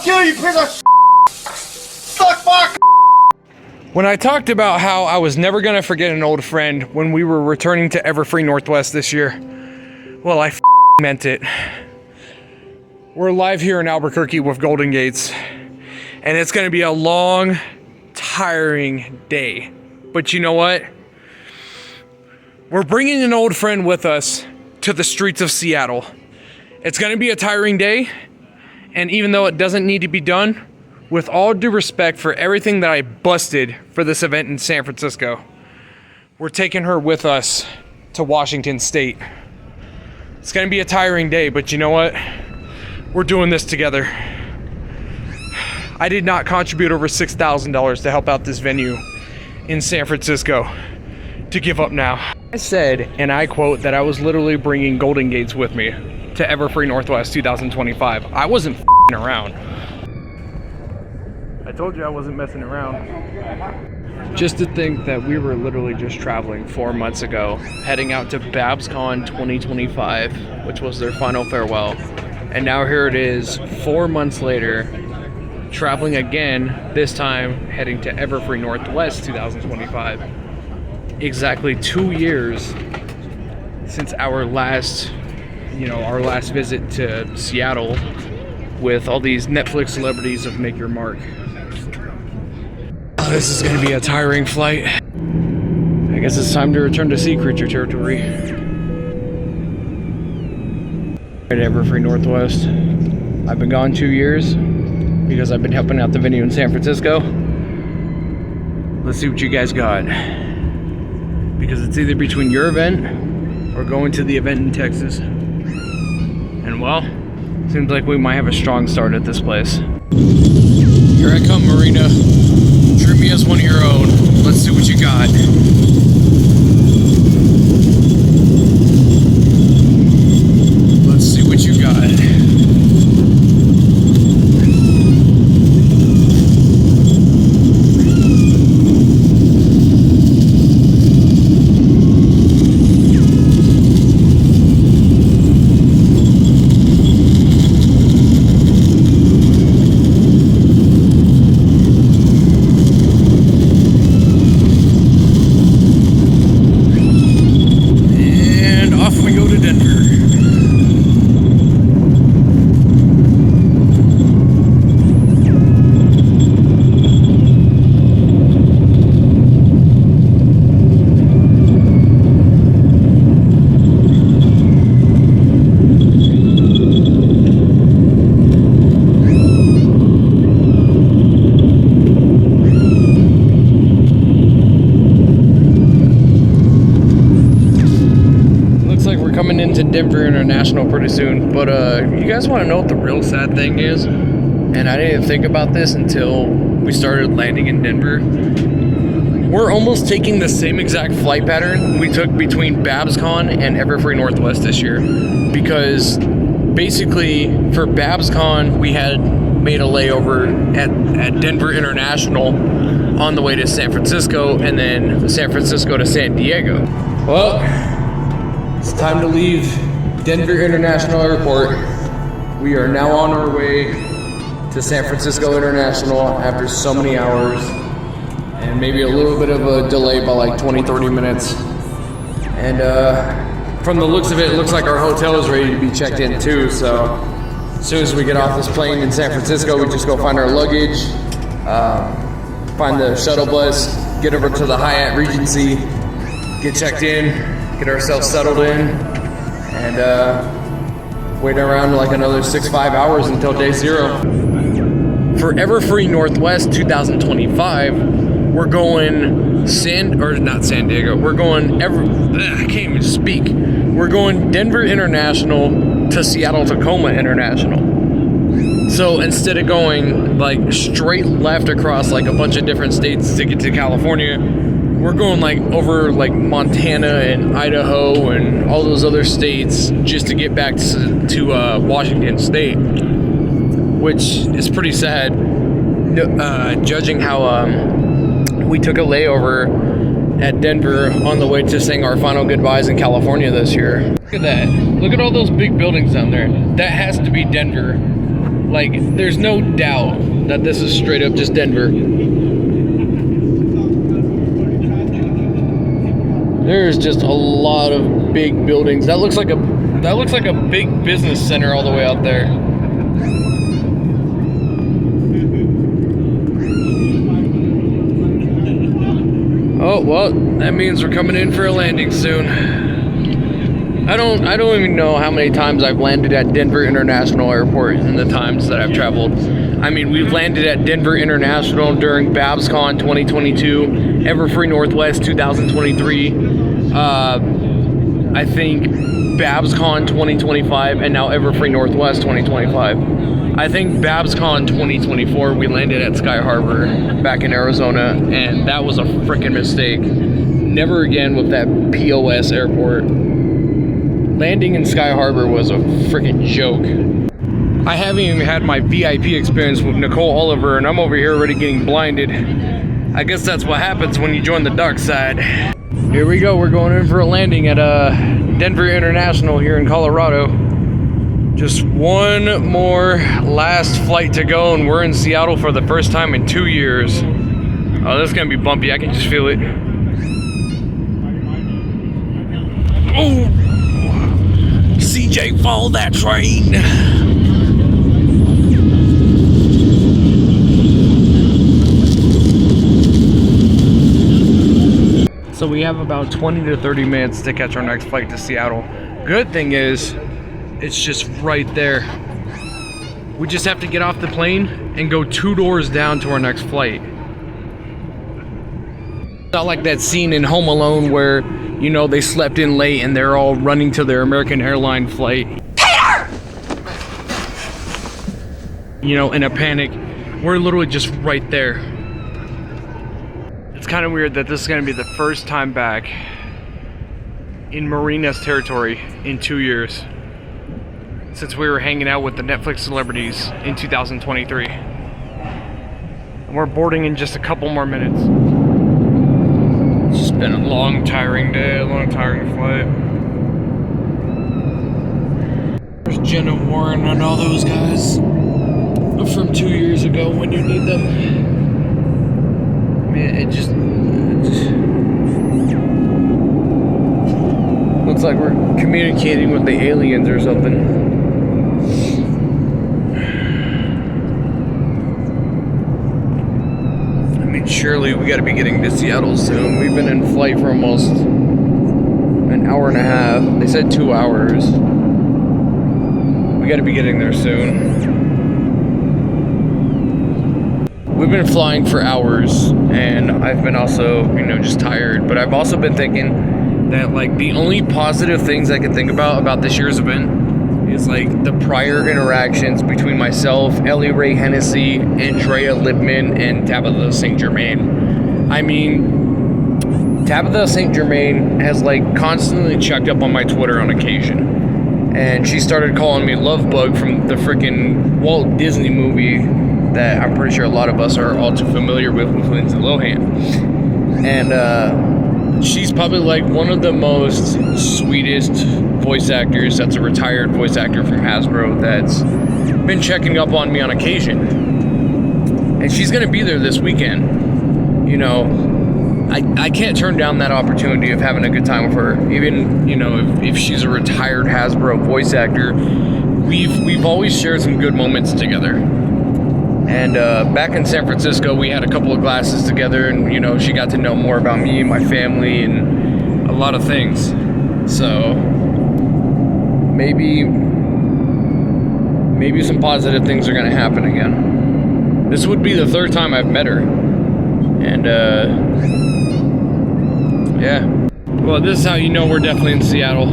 Fuck you, you piece of shit! Fuck! When I talked about how I was never gonna forget an old friend when we were returning to Everfree Northwest this year, well, I meant it. We're live here in Albuquerque with Golden Gates, and it's gonna be a long, tiring day. But you know what? We're bringing an old friend with us to the streets of Seattle. It's gonna be a tiring day, and even though it doesn't need to be done, with all due respect for everything that I busted for this event in San Francisco, we're taking her with us to Washington State. It's gonna be a tiring day, but you know what? We're doing this together. I did not contribute over $6,000 to help out this venue in San Francisco to give up now. I said, and I quote, that I was literally bringing Golden Gates with me to Everfree Northwest 2025. I wasn't around. I told you I wasn't messing around. Just to think that we were literally just traveling 4 months ago, heading out to BabsCon 2025, which was their final farewell. And now here it is, 4 months later, traveling again, this time heading to Everfree Northwest 2025. Exactly 2 years since our last visit to Seattle with all these Netflix celebrities of Make Your Mark. Oh, this is gonna be a tiring flight. I guess it's time to return to sea creature territory. At Everfree Northwest. I've been gone 2 years because I've been helping out the venue in San Francisco. Let's see what you guys got. Because it's either between your event or going to the event in Texas. And well, seems like we might have a strong start at this place. Here I come, Marina. Treat me as one of your own. Let's see what you got. Let's see what you got. Into Denver International pretty soon, but you guys want to know what the real sad thing is? And I didn't think about this until we started landing in Denver. We're almost taking the same exact flight pattern we took between BabsCon and Everfree Northwest this year, because basically for BabsCon we had made a layover at Denver International on the way to San Francisco, and then San Francisco to San Diego. Well, it's time to leave Denver International Airport. We are now on our way to San Francisco International after so many hours, and maybe a little bit of a delay by like 20-30 minutes. And from the looks of it, it looks like our hotel is ready to be checked in too. So as soon as we get off this plane in San Francisco, we just go find our luggage, find the shuttle bus, get over to the Hyatt Regency, get checked in, get ourselves settled in, and wait around like another 6-5 hours until day 0. For Everfree Northwest 2025, we're going not San Diego. We're going I can't even speak. We're going Denver International to Seattle Tacoma International. So instead of going like straight left across like a bunch of different states to get to California, we're going like over like Montana and Idaho and all those other states just to get back to Washington State, which is pretty sad, judging how we took a layover at Denver on the way to saying our final goodbyes in California this year. Look at that. Look at all those big buildings down there. That has to be Denver. Like, there's no doubt that this is straight up just Denver. There's just a lot of big buildings. That looks like a big business center all the way out there. Oh, well, that means we're coming in for a landing soon. I don't even know how many times I've landed at Denver International Airport in the times that I've traveled. I mean, we've landed at Denver International during BabsCon 2022, Everfree Northwest 2023, I think BabsCon 2025, and now Everfree Northwest 2025. I think BabsCon 2024, we landed at Sky Harbor back in Arizona, and that was a freaking mistake. Never again with that POS airport. Landing in Sky Harbor was a freaking joke. I haven't even had my VIP experience with Nicole Oliver, and I'm over here already getting blinded. I guess that's what happens when you join the dark side. Here we go, we're going in for a landing at Denver International here in Colorado. Just one more last flight to go, and we're in Seattle for the first time in 2 years. Oh, this is gonna be bumpy, I can just feel it. Oh! CJ, follow that train! So we have about 20 to 30 minutes to catch our next flight to Seattle. Good thing is, it's just right there. We just have to get off the plane and go 2 doors down to our next flight. Not like that scene in Home Alone where, you know, they slept in late and they're all running to their American airline flight. Peter! You know, in a panic. We're literally just right there. It's kind of weird that this is going to be the first time back in Marina's territory in 2 years since we were hanging out with the Netflix celebrities in 2023. And we're boarding in just a couple more minutes. It's just been a long, tiring day, a long, tiring flight. There's Jenna Warren and all those guys from 2 years ago when you need them. Man, it just looks like we're communicating with the aliens or something. I mean, surely we gotta be getting to Seattle soon. We've been in flight for almost an hour and a half. They said 2 hours. We gotta be getting there soon. We've been flying for hours, and I've been also, you know, just tired. But I've also been thinking that, like, the only positive things I can think about this year's event is, like, the prior interactions between myself, Ellie Ray Hennessy, Andrea Libman, and Tabitha St. Germain. I mean, Tabitha St. Germain has, like, constantly checked up on my Twitter on occasion. And she started calling me Lovebug from the freaking Walt Disney movie that I'm pretty sure a lot of us are all too familiar with Lindsay Lohan. And she's probably like one of the most sweetest voice actors. That's a retired voice actor from Hasbro that's been checking up on me on occasion. And she's gonna be there this weekend. You know, I can't turn down that opportunity of having a good time with her. Even, you know, if she's a retired Hasbro voice actor, we've always shared some good moments together. And back in San Francisco, we had a couple of glasses together, and, you know, she got to know more about me and my family and a lot of things. So maybe some positive things are going to happen again. This would be the third time I've met her. And yeah. Well, this is how you know we're definitely in Seattle.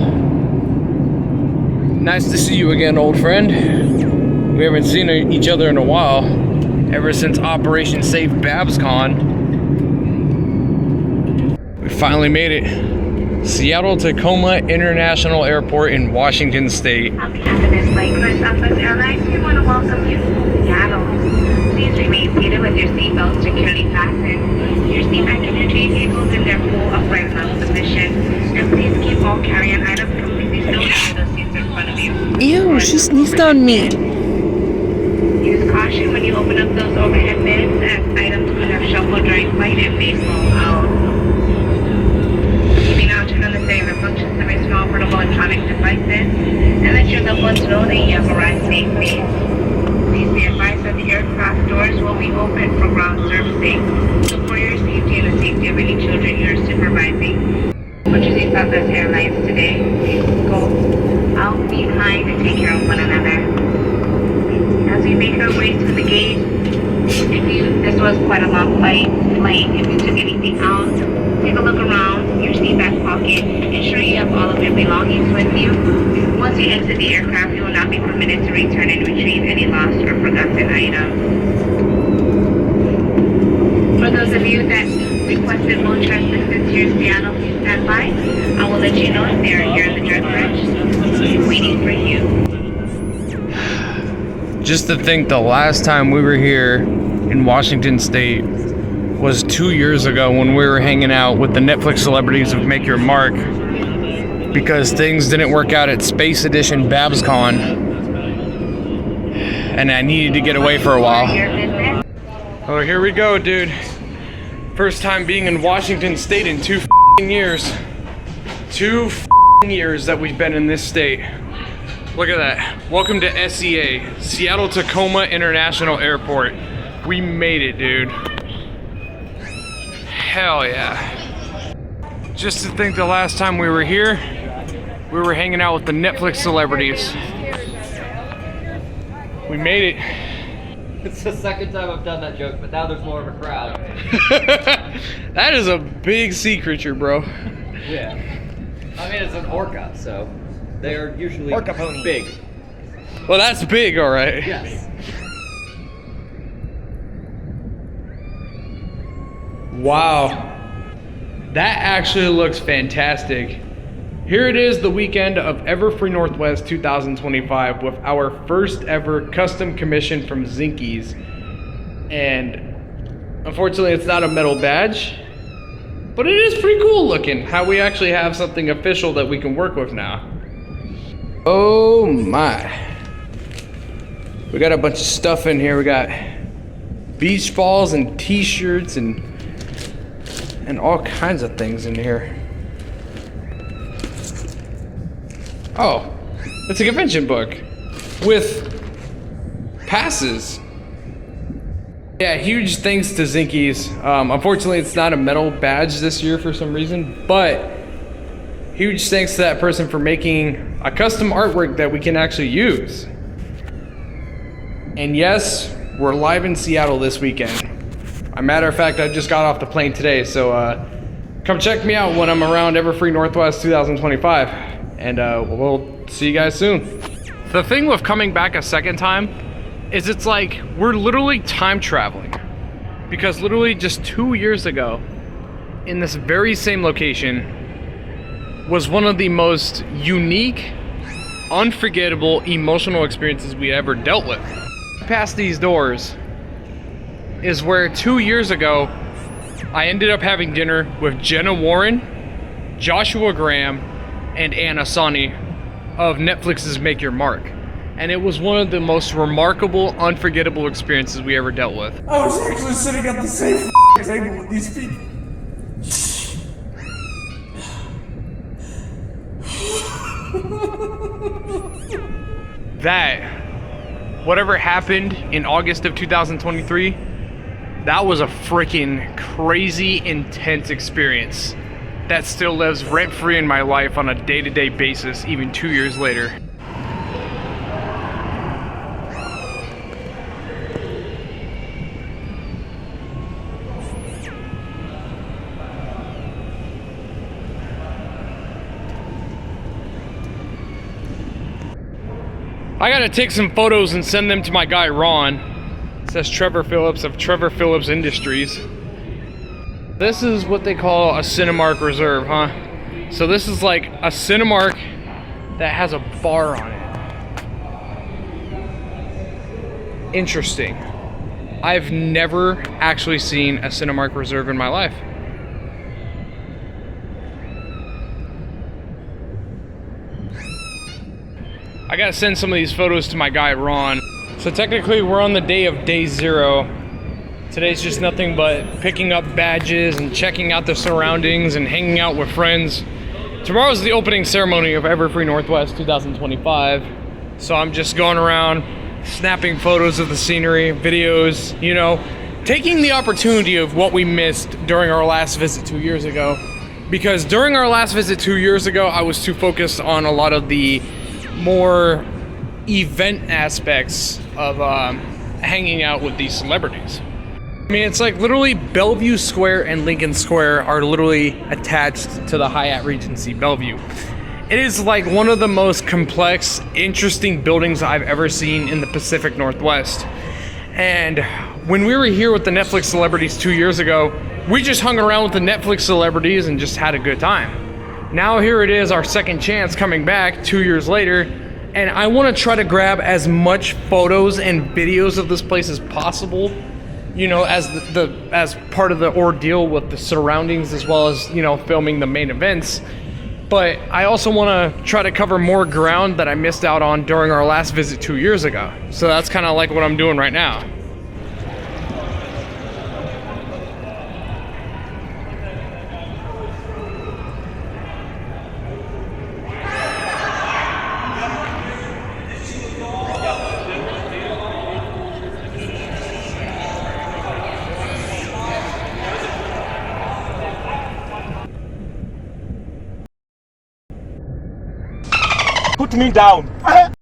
Nice to see you again, old friend. We haven't seen each other in a while, ever since Operation Save BabsCon. We finally made it. Seattle Tacoma International Airport in Washington State. On behalf of this flight, Southwest Airlines, we want to welcome you to Seattle. Please remain seated with your seatbelt securely fastened. Your seat back in your tray tables in their full upright mount position. And please keep all carry-on items completely still under the seats in front of you. Ew, she sneezed on me. Use caution when you open up those overhead bins, as items could have shuffled during flight and may fall out. You may now turn on the cellular functions of your small portable electronic devices and let your loved ones know that you have arrived safely. Please be advised that the aircraft doors will be open for ground servicing. So for your safety and the safety of any children you're supervising, when choosing Southwest Airlines today, please go out behind and take care of one another. As we make our way through the gate, this was quite a long flight, if you took anything out, take a look around your seat back pocket, ensure you have all of your belongings with you. Once you exit the aircraft, you will not be permitted to return and retrieve any lost or forgotten items. For those of you that requested low transistors here in Seattle, please stand by. I will let you know if they are here in the drug bridge, waiting for you. Just to think the last time we were here in Washington State was 2 years ago when we were hanging out with the Netflix celebrities of Make Your Mark because things didn't work out at Space Edition BabsCon and I needed to get away for a while. Oh, here we go, dude. First time being in Washington State in 2 years. 2 years that we've been in this state. Look at that. Welcome to SEA, Seattle Tacoma International Airport. We made it, dude. Hell yeah. Just to think the last time we were here, we were hanging out with the Netflix celebrities. We made it. It's the second time I've done that joke, but now there's more of a crowd. That is a big sea creature, bro. Yeah. I mean, it's an orca, so they're usually Orca pony. big. Well, that's big, all right. Yes. Wow. That actually looks fantastic. Here it is, the weekend of Everfree Northwest 2025 with our first ever custom commission from Zinkies. And unfortunately, it's not a metal badge, but it is pretty cool looking how we actually have something official that we can work with now. Oh my. We got a bunch of stuff in here. We got beach balls and t-shirts and all kinds of things in here. Oh, it's a convention book with passes. Yeah, huge thanks to Zinkies. Unfortunately, it's not a metal badge this year for some reason, but huge thanks to that person for making a custom artwork that we can actually use. And yes, we're live in Seattle this weekend. A matter of fact, I just got off the plane today, so come check me out when I'm around Everfree Northwest 2025, and we'll see you guys soon. The thing with coming back a second time is it's like we're literally time traveling, because literally just 2 years ago, in this very same location, was one of the most unique, unforgettable, emotional experiences we ever dealt with. Past these doors is where 2 years ago I ended up having dinner with Jenna Warren, Joshua Graham, and Anna Sani of Netflix's Make Your Mark. And it was one of the most remarkable, unforgettable experiences we ever dealt with. I was actually sitting at the same table with these people. That, whatever happened in August of 2023, that was a freaking crazy, intense experience that still lives rent-free in my life on a day-to-day basis, even 2 years later. I gotta take some photos and send them to my guy Ron. It says Trevor Phillips of Trevor Phillips Industries. This is what they call a Cinemark Reserve, huh? So this is like a Cinemark that has a bar on it. Interesting. I've never actually seen a Cinemark Reserve in my life. I gotta send some of these photos to my guy Ron. So technically we're on the day of day 0. Today's just nothing but picking up badges and checking out the surroundings and hanging out with friends. Tomorrow's the opening ceremony of Everfree Northwest 2025. So I'm just going around snapping photos of the scenery, videos, you know, taking the opportunity of what we missed during our last visit 2 years ago. Because during our last visit 2 years ago, I was too focused on a lot of the more event aspects of hanging out with these celebrities. I mean, it's like literally Bellevue Square and Lincoln Square are literally attached to the Hyatt Regency Bellevue. It is like one of the most complex, interesting buildings I've ever seen in the Pacific Northwest. And when we were here with the Netflix celebrities 2 years ago, we just hung around with the Netflix celebrities and just had a good time. Now here it is, our second chance coming back 2 years later, and I want to try to grab as much photos and videos of this place as possible, you know, as as part of the ordeal with the surroundings, as well as, you know, filming the main events. But I also want to try to cover more ground that I missed out on during our last visit 2 years ago. So that's kind of like what I'm doing right now. Put me down.